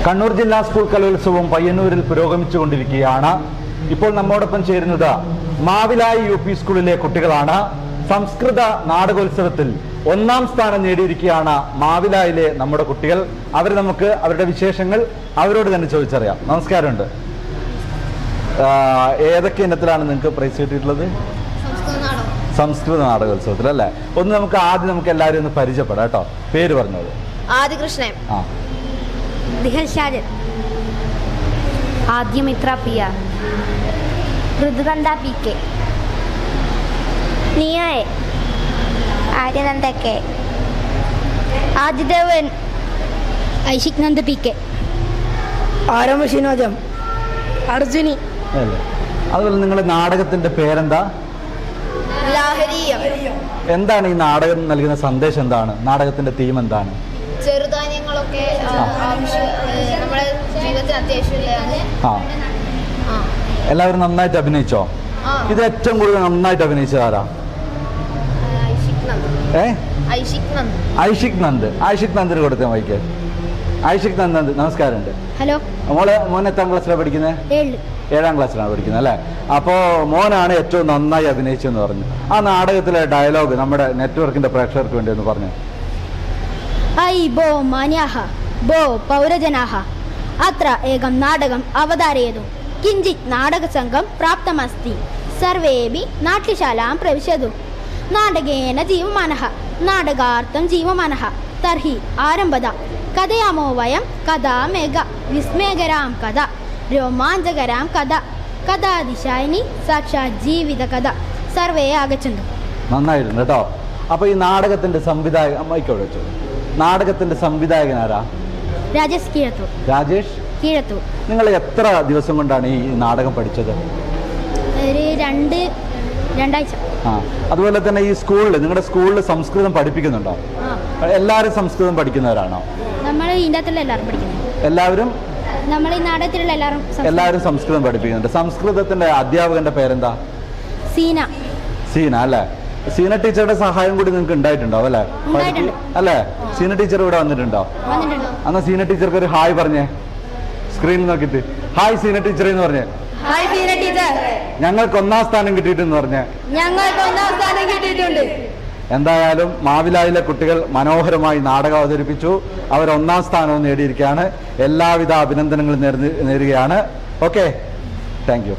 കണ്ണൂർ ജില്ലാ സ്കൂൾ കലോത്സവം പയ്യന്നൂരിൽ പുരോഗമിച്ചുകൊണ്ടിരിക്കുകയാണ്. ഇപ്പോൾ നമ്മോടൊപ്പം ചേരുന്നത് മാവിലായി UP സ്കൂളിലെ കുട്ടികളാണ്. സംസ്കൃത നാടകോത്സവത്തിൽ 1ാം സ്ഥാനം നേടിയിരിക്കുകയാണ് മാവിലായിലെ നമ്മുടെ കുട്ടികൾ. നമുക്ക് അവരുടെ വിശേഷങ്ങൾ അവരോട് തന്നെ ചോദിച്ചറിയാം. നമസ്കാരമുണ്ട്. ഏതൊക്കെ ഇനത്തിലാണ് നിങ്ങൾക്ക് പ്രൈസ് കിട്ടിയിട്ടുള്ളത്? സംസ്കൃത നാടകോത്സവത്തിൽ അല്ലേ? ആദ്യം നമുക്ക് എല്ലാവരും ഒന്ന് പരിചയപ്പെടാം കേട്ടോ. പേര് പറഞ്ഞോളൂ. Adikrishnan, ആദ്യമിത്ര PR, ഋതുകണ്ഠ PK, നിയായ, Aryananda K, Adidevan, Aishik Nanda PK, ആരമശിനോജം, അർജുനി. അതുപോലെ നിങ്ങളുടെ നാടകത്തിന്റെ പേരെന്താ? ലാഹരീയം. എന്താണ് ഈ നാടകം നൽകുന്ന സന്ദേശം? എന്താണ് നാടകത്തിന്റെ തീം? എന്താണ്? ചെറുധാന്യങ്ങളൊക്കെ നമ്മുടെ ജീവിതത്തിന് അത്യാവശ്യമുള്ളതാണ്. എല്ലാവരും നന്നായിട്ട് അഭിനയിച്ചോ? ഇത് ഏറ്റവും കൂടുതൽ നന്നായിട്ട് അഭിനയിച്ചത് ആരാ? ഐഷിക് നന്ദ് കൊടുത്തേ മൈക്ക്. ഐഷിക് നന്ദ് നമസ്കാരമുണ്ട്. ഹലോ. മോൻ എത്രാം ക്ലാസ്സിലാണ് പഠിക്കുന്നത്? 7ാം ക്ലാസ്സിലാണ് പഠിക്കുന്നത് അല്ലേ? അപ്പോൾ മോനാണ് ഏറ്റവും നന്നായി അഭിനയിച്ചെന്ന് പറഞ്ഞു. ആ നാടകത്തിലെ ഡയലോഗ് നമ്മുടെ നെറ്റ്വർക്കിന്റെ പ്രേക്ഷകർക്ക് വേണ്ടി ഒന്ന് പറഞ്ഞു. ഐ ബോ മാന്യാഹ ബോ പൗരജനാഹ അത്ര ഏകം നാടകം അവതാരയതു കിഞ്ചിത് നാടകസംഘം പ്രാപ്തമസ്തി സർവേപി നാട്യശാലാം പ്രവിശതു നാടകേന ജീവമാനഃ നാടകാർത്ഥം ജീവമാനഃ തർഹി ആരംഭത കഥയാമോ വയം കഥാമേഘ വിസ്മയകരാം കഥ രോമാഞ്ചകരാം കഥ കഥാതിശായിനി സാക്ഷാത് ജീവിത കഥ സർവേ ആഗച്ഛന്തു. നന്നായിരുന്നു കേട്ടോ. അപ്പൊ ഈ നാടകത്തിന്റെ സംവിധായകൻ ആരാ? രാജേഷ് കീഴത്തൂർ. നിങ്ങൾ എത്ര ദിവസം കൊണ്ടാണ് ഈ നാടകം പഠിച്ചത്? ഒരു രണ്ടാഴ്ച. അതുപോലെ തന്നെ ഈ നിങ്ങളുടെ സ്കൂളിൽ സംസ്കൃതം പഠിപ്പിക്കുന്നുണ്ടോ? എല്ലാവരും സംസ്കൃതം പഠിക്കുന്നവരാണോ? നമ്മൾ ഇതിൻ്റെ അകത്തുള്ള എല്ലാവരും പഠിക്കുന്നത്. എല്ലാവരും നമ്മൾ ഈ നാടകത്തിലുള്ള എല്ലാവരും സംസ്കൃതം പഠിപ്പിക്കുന്നുണ്ട്. സംസ്കൃതത്തിന്റെ അധ്യാപകന്റെ പേരെന്താ? സീന അല്ലേ? സീന ടീച്ചറുടെ സഹായം കൂടി നിങ്ങൾക്ക് ഉണ്ടായിട്ടുണ്ടാവും അല്ലേ? അല്ലേ? സീന ടീച്ചർ ഇവിടെ വന്നിട്ടുണ്ടോ? എന്നാ സീന ടീച്ചർക്ക് ഒരു ഹായ് പറഞ്ഞേ, സ്ക്രീനിൽ നോക്കിട്ട്. ഹായ് സീന ടീച്ചർ എന്ന് പറഞ്ഞേ. ഞങ്ങൾക്ക് 1ാം സ്ഥാനം കിട്ടിയിട്ടെന്ന് പറഞ്ഞേ. എന്തായാലും മാവിലായിലെ കുട്ടികൾ മനോഹരമായി നാടകം അവതരിപ്പിച്ചു. അവർ 1ാം സ്ഥാനവും നേടിയിരിക്കുകയാണ്. എല്ലാവിധ അഭിനന്ദനങ്ങളും നേരുകയാണ്. Okay, thank you.